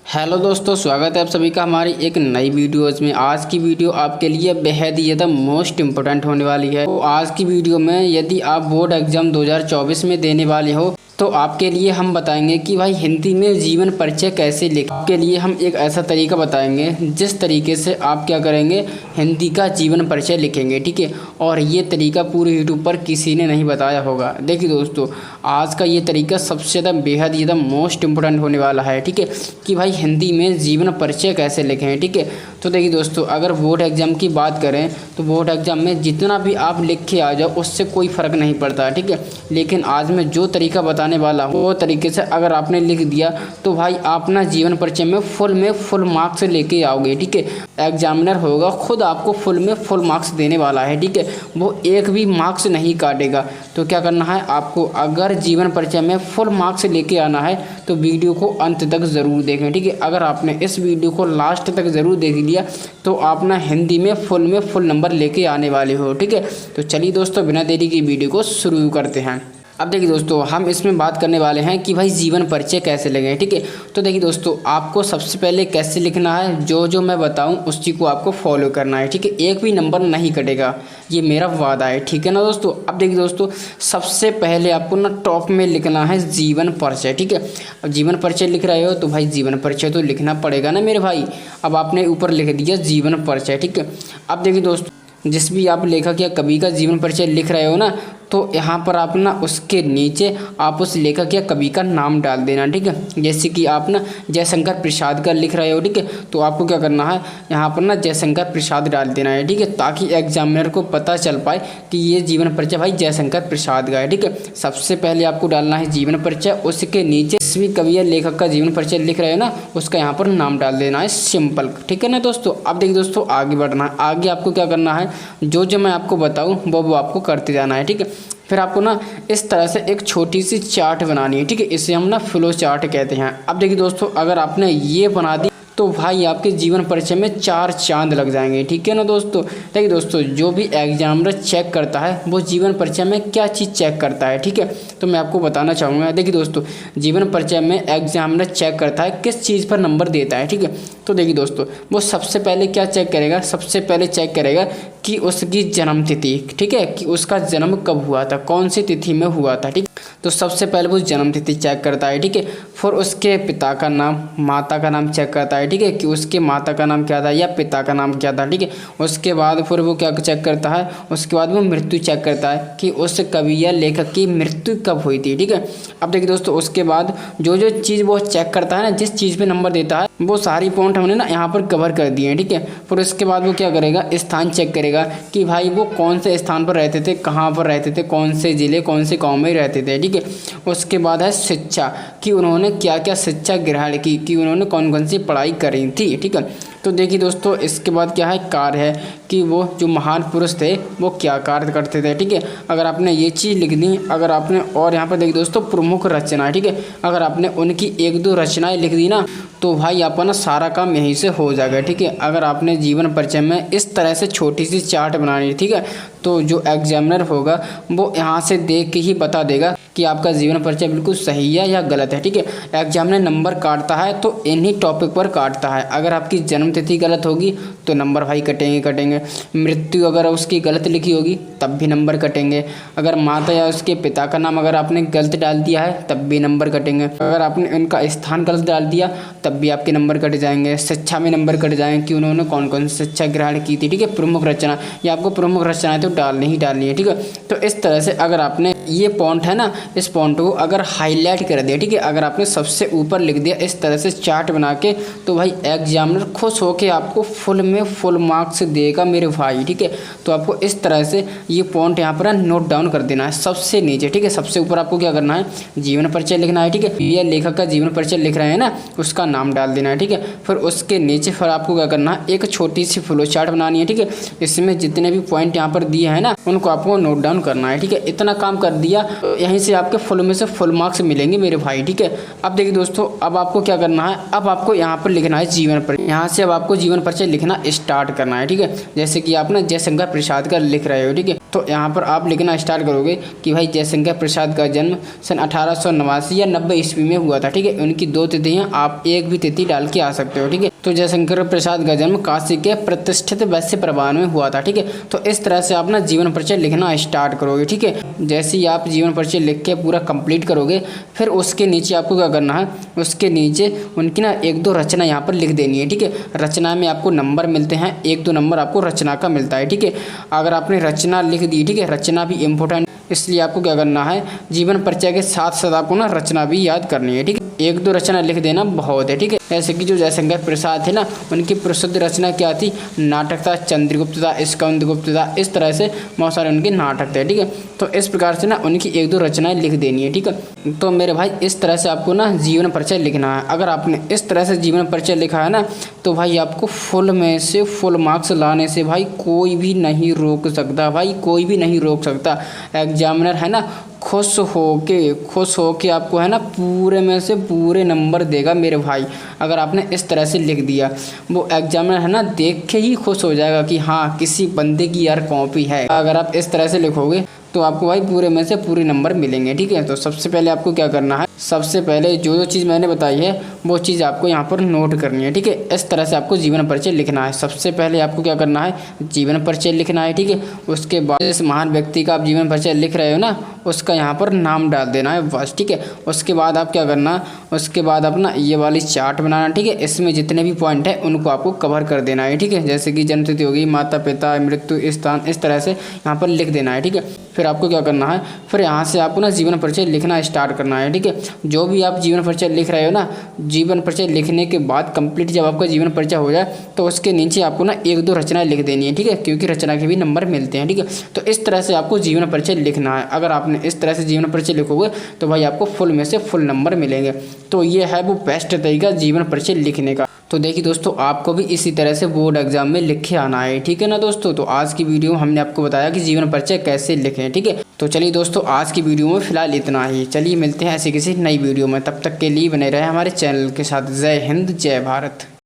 Hello दोस्तों, स्वागत है आप सभी का हमारी एक नई वीडियोज़ में। आज की वीडियो आपके लिए बेहद ही ज़्यादा मोस्ट इम्पोर्टेंट होने वाली है। तो आज की वीडियो में यदि आप बोर्ड एग्ज़ाम 2024 में देने वाले हो तो आपके लिए हम बताएंगे कि भाई हिंदी में जीवन परिचय कैसे लिखें। आपके लिए हम एक ऐसा तरीका बताएंगे जिस तरीके से आप क्या करेंगे, हिंदी का जीवन परिचय लिखेंगे। ठीक है, और ये तरीका पूरे यूट्यूब पर किसी ने नहीं बताया होगा। देखिए दोस्तों, आज का ये तरीका सबसे ज़्यादा बेहद ज़्यादा मोस्ट इम्पोर्टेंट होने वाला है। ठीक है, कि भाई हिंदी में जीवन परिचय कैसे लिखें। ठीक है, तो देखिए दोस्तों, अगर बोर्ड एग्ज़ाम की बात करें तो बोर्ड एग्ज़ाम में जितना भी आप लिख के आ जाओ उससे कोई फ़र्क नहीं पड़ता। ठीक है, लेकिन आज मैं जो तरीका बताने वाला हूँ वो तरीके से अगर आपने लिख दिया तो भाई आप ना जीवन परिचय में फुल मार्क्स लेके आओगे। ठीक है, एग्जामिनर होगा खुद आपको फुल मार्क्स देने वाला है। ठीक है, वो एक भी मार्क्स नहीं काटेगा। तो क्या करना है आपको, अगर जीवन परिचय में फुल मार्क्स लेके आना है तो वीडियो को अंत तक ज़रूर देखें। ठीक है, अगर आपने इस वीडियो को लास्ट तक ज़रूर देख लिया तो आप ना हिंदी में फुल नंबर लेके आने वाले हो। ठीक है, तो चलिए दोस्तों, बिना देरी की वीडियो को शुरू करते हैं। अब देखिए दोस्तों, हम इसमें बात करने वाले हैं कि भाई जीवन परिचय कैसे लिखें। ठीक है, तो देखिए दोस्तों, आपको सबसे पहले कैसे लिखना है, जो मैं बताऊं उसी को आपको फॉलो करना है। ठीक है, एक भी नंबर नहीं कटेगा, ये मेरा वादा है। ठीक है ना दोस्तों। अब देखिए दोस्तों, सबसे पहले आपको ना टॉप में लिखना है जीवन परिचय। ठीक है, अब जीवन परिचय लिख रहे हो तो भाई जीवन परिचय तो लिखना पड़ेगा ना मेरे भाई। अब आपने ऊपर लिख दिया जीवन परिचय। ठीक है, अब देखिए दोस्तों, जिस भी आप लेखक या कवि का जीवन परिचय लिख रहे हो ना, तो यहाँ पर आप ना उसके नीचे आप उस लेखक या कवि का नाम डाल देना। ठीक है, जैसे कि आप ना जयशंकर प्रसाद का लिख रहे हो। ठीक है, तो आपको क्या करना है, यहाँ पर ना जयशंकर प्रसाद डाल देना है। ठीक है, ताकि एग्जामिनर को पता चल पाए कि ये जीवन परिचय भाई जयशंकर प्रसाद का है। ठीक है, सबसे पहले आपको डालना है जीवन परिचय, उसके नीचे जिस भी कवि या लेखक का जीवन परिचय लिख रहे हो ना उसका यहाँ पर नाम डाल देना है, सिंपल। ठीक है ना दोस्तों। अब देखिए दोस्तों, आगे बढ़ना है। आगे आपको क्या करना है, जो मैं आपको बताऊँ वो आपको करते जाना है। ठीक है, फिर आपको ना इस तरह से एक छोटी सी चार्ट बनानी है। ठीक है, इसे हम ना फ्लो चार्ट कहते हैं। अब देखिए दोस्तों, अगर आपने ये बना दी तो भाई आपके जीवन परिचय में 4 चांद लग जाएंगे। ठीक है ना दोस्तों। देखिए दोस्तों, जो भी एग्जामिनर चेक करता है वो जीवन परिचय में क्या चीज़ चेक करता है। ठीक है, तो मैं आपको बताना चाहूँगा। देखिए दोस्तों, जीवन परिचय में एग्जामिनर चेक करता है किस चीज़ पर नंबर देता है। ठीक है, तो देखिए दोस्तों, वो सबसे पहले क्या चेक करेगा, सबसे पहले चेक करेगा कि उसकी जन्म तिथि। ठीक है, कि उसका जन्म कब हुआ था, कौन सी तिथि में हुआ था। ठीक, तो सबसे पहले वो जन्म तिथि चेक करता है। ठीक है, फिर उसके पिता का नाम, माता का नाम चेक करता है। ठीक है, कि उसके माता का नाम क्या था या पिता का नाम क्या था। ठीक है, उसके बाद फिर वो क्या चेक करता है, उसके बाद वो मृत्यु चेक करता है कि उस कवि या लेखक की मृत्यु कब हुई थी। ठीक है, अब देखिए दोस्तों, उसके बाद जो चीज़ वो चेक करता है ना, जिस चीज़ पे नंबर देता है, वो सारी पॉइंट हमने ना यहाँ पर कवर कर दिए हैं। ठीक है, फिर उसके बाद वो क्या करेगा, स्थान चेक करेगा कि भाई वो कौन से स्थान पर रहते थे, कहाँ पर रहते थे, कौन से ज़िले कौन से गाँव में रहते थे। ठीक है, उसके बाद है शिक्षा, कि उन्होंने क्या क्या शिक्षा ग्रहण की, कि उन्होंने कौन कौन सी पढ़ाई करी थी। ठीक है, तो देखिए दोस्तों, इसके बाद क्या है, कार्य है, कि वो जो महान पुरुष थे वो क्या कार्य करते थे। ठीक है, अगर आपने ये चीज़ लिख दी, अगर आपने, और यहाँ पर देखिए दोस्तों, प्रमुख रचनाएं। ठीक है, अगर आपने उनकी 1-2 रचनाएं लिख दी ना तो भाई अपना सारा काम यहीं से हो जाएगा। ठीक है, अगर आपने जीवन परिचय में इस तरह से छोटी सी चार्ट बनानी, ठीक है, तो जो एग्जामिनर होगा वो यहाँ से देख के ही बता देगा कि आपका जीवन परिचय बिल्कुल सही है या गलत है। ठीक है, एग्जामिनर नंबर काटता है तो इन्हीं टॉपिक पर काटता है। अगर आपकी जन्म तिथि गलत होगी तो नंबर भाई कटेंगे। मृत्यु अगर उसकी गलत लिखी होगी तब भी नंबर कटेंगे। अगर माता या उसके पिता का नाम अगर आपने गलत डाल दिया है तब भी नंबर कटेंगे। अगर आपने इनका स्थान गलत डाल दिया तब भी आपके नंबर कट जाएंगे। शिक्षा में नंबर कट जाएंगे कि उन्होंने कौन कौन सी शिक्षा ग्रहण की थी। ठीक है, प्रमुख रचना, या आपको प्रमुख रचनाएं तो डालनी ही डालनी है। ठीक है, तो इस तरह से अगर आपने ये पॉइंट है ना, इस पॉइंट को अगर हाईलाइट कर दिया, ठीक है, अगर आपने सबसे ऊपर लिख दिया इस तरह से चार्ट बना के, तो भाई एग्जामिनर खुश होके आपको फुल मार्क्स देगा मेरे भाई। ठीक है, तो आपको इस तरह से ये पॉइंट यहाँ पर नोट डाउन कर देना है सबसे नीचे। ठीक है, सबसे ऊपर आपको क्या करना है, जीवन परिचय लिखना है। ठीक है, ये लेखक का जीवन परिचय लिख रहे हैं ना, उसका नाम डाल देना है। ठीक है, फिर उसके नीचे फिर आपको क्या करना है, एक छोटी सी फ्लो चार्ट बनानी है। ठीक है, इसमें जितने भी पॉइंट यहाँ पर दिए हैं ना उनको आपको नोट डाउन करना है। ठीक है, इतना काम कर दिया, यहीं से आपके फुल में से फुल मार्क्स मिलेंगे मेरे भाई। ठीक है, अब देखिए दोस्तों, अब आपको क्या करना है, अब आपको यहाँ पर लिखना है जीवन परिचय। यहाँ से अब आपको जीवन परिचय लिखना स्टार्ट करना है। ठीक है, जैसे कि आप ना जयशंकर प्रसाद का लिख रहे हो। ठीक है, तो यहाँ पर आप लिखना स्टार्ट करोगे कि भाई जयशंकर प्रसाद का जन्म सन 1889 या 90 ईस्वी में हुआ था। ठीक है, उनकी 2 तिथियाँ आप एक भी तिथि डाल के आ सकते हो। ठीक है, तो जयशंकर प्रसाद का जन्म काशी के प्रतिष्ठित वैश्य प्रवान में हुआ था। ठीक है, तो इस तरह से आप ना जीवन परिचय लिखना स्टार्ट करोगे। ठीक है, जैसे ही आप जीवन परिचय लिख के पूरा कंप्लीट करोगे, फिर उसके नीचे आपको क्या करना है, उसके नीचे उनकी ना 1-2 रचना यहाँ पर लिख देनी है। ठीक है, रचना में आपको नंबर मिलते हैं, 1-2 नंबर आपको रचना का मिलता है। ठीक है, अगर आपने रचना लिख दी, ठीक है, रचना भी इम्पोर्टेंट, इसलिए आपको क्या करना है, जीवन परिचय के साथ साथ आपको ना रचना भी याद करनी है। ठीक है, 1-2 रचना लिख देना बहुत है। ठीक है, जैसे कि जो जयशंकर प्रसाद थे ना, उनकी प्रसिद्ध रचना क्या थी, नाटक था, चंद्रगुप्त था, स्कंदगुप्त था, इस तरह से बहुत सारे उनके नाटक थे। ठीक है, तो इस प्रकार से ना उनकी 1-2 रचनाएं लिख देनी है। ठीक है, तो मेरे भाई इस तरह से आपको ना जीवन परिचय लिखना है। अगर आपने इस तरह से जीवन परिचय लिखा है ना, तो भाई आपको फुल में से फुल मार्क्स लाने से भाई कोई भी नहीं रोक सकता, भाई कोई भी नहीं रोक सकता। एग्जामिनर है ना खुश होके आपको है ना पूरे में से पूरे नंबर देगा मेरे भाई। अगर आपने इस तरह से लिख दिया, वो एग्जामिनर है ना देख के ही खुश हो जाएगा कि हाँ किसी बंदे की यार कॉपी है। अगर आप इस तरह से लिखोगे तो आपको भाई पूरे में से पूरे नंबर मिलेंगे। ठीक है, तो सबसे पहले आपको क्या करना है, सबसे पहले जो चीज़ मैंने बताई है वो चीज़ आपको यहाँ पर नोट करनी है। ठीक है, इस तरह से आपको जीवन परिचय लिखना है। सबसे पहले आपको क्या करना है, जीवन परिचय लिखना है। ठीक है, उसके बाद इस महान व्यक्ति का आप जीवन परिचय लिख रहे हो ना, उसका यहाँ पर नाम डाल देना है बस। ठीक है, उसके बाद आप क्या करना, उसके बाद अपना ये वाली चार्ट बनाना। ठीक है, इसमें जितने भी पॉइंट है उनको आपको कवर कर देना है। ठीक है, जैसे कि जन्म तिथि होगी, माता पिता, मृत्यु स्थान, इस तरह से यहाँ पर लिख देना है। ठीक है, फिर आपको क्या करना है, फिर यहाँ से आपको ना जीवन परिचय लिखना स्टार्ट करना है। ठीक है, जो भी आप जीवन परिचय लिख रहे हो ना, जीवन परिचय लिखने के बाद कंप्लीट जब आपका जीवन परिचय हो जाए तो उसके नीचे आपको ना 1-2 रचनाएं लिख देनी है। ठीक है, क्योंकि रचना के भी नंबर मिलते हैं। ठीक है, तो इस तरह से आपको जीवन परिचय लिखना है। अगर आपने इस तरह से जीवन परिचय लिखोगे तो भाई आपको फुल में से फुल नंबर मिलेंगे। तो ये है वो बेस्ट तरीका जीवन परिचय लिखने का। तो देखिए दोस्तों, आपको भी इसी तरह से बोर्ड एग्जाम में लिख के आना है। ठीक है ना दोस्तों, तो आज की वीडियो में हमने आपको बताया कि जीवन परिचय कैसे लिखें। ठीक है, तो चलिए दोस्तों, आज की वीडियो में फिलहाल इतना ही। चलिए मिलते हैं ऐसी किसी नई वीडियो में, तब तक के लिए बने रहे हमारे चैनल के साथ। जय हिंद, जय भारत।